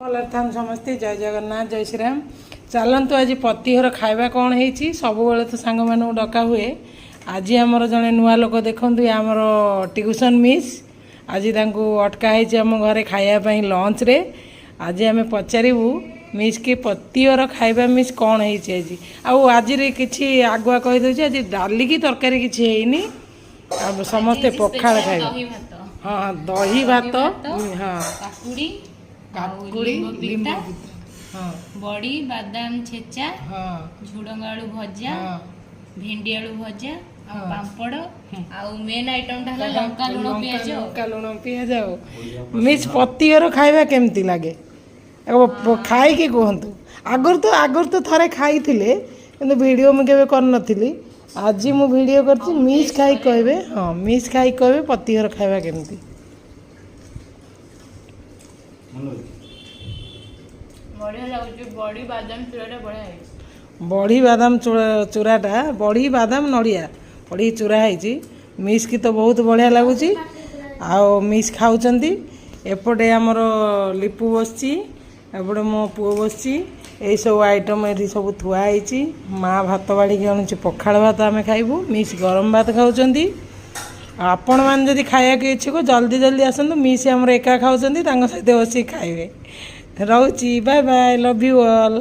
भल थान समस्ते जय जगन्नाथ जय श्रीराम। चलतु आज पतिहर खाଇବା कौन है सब तो सांग मानू डका हुए। आज आमर जड़े नुआ लोक देखूँ आमर ट्यूशन मिस आज अटका आम घरे खायापी लंच रे। आज आम पचारू मिस के पतिहर खाଇବା मिस कौन है आज कि आगुआ कहीदे आज डाली की तरकारी किसी है समस्ते पखाड़ खाए। हाँ दही भात हाँ काकुड़ी लींबू हाँ बड़ी बादाम छेचा हाँ झुडंग आलू भजा हाँ भेंडी आलू भजा पापड़ आउ मेन आइटम टा लंका लुण पियाज लंका लुण पियाज मिस पतिहर खाଇବା केमती लगे खाई कि कहतु आगर तो थरे खाई थिले किंतु वीडियो में केबे कर नथिली। आज मु वीडियो करछि मिस खाई कहबे। हाँ मिस खाई कहबे पतिहर खाଇବା केमती। बढ़िया लागुची बड़ी बादाम चूराटा बढ़िया है। बड़ी बादाम चूराटा बड़ी बादाम नड़िया बड़ी चूरा है मिस की तो बहुत बढ़िया लगुच। आओ मिस खाऊंगी एपटे आमर लिपु बसची एपटे मो पुओ बसची यही सब आइटम ये सब थुआई। माँ भात बाड़ी आणुची पखाड़ भात आम खाइबू मिस गरम भात खाऊंगी। आपण मैंने जदि खाया इच्छुक जल्दी जल्दी आसतु मिस आमर एका खाऊंगी सहित बस खाइबे। Ruchi bye bye love you all.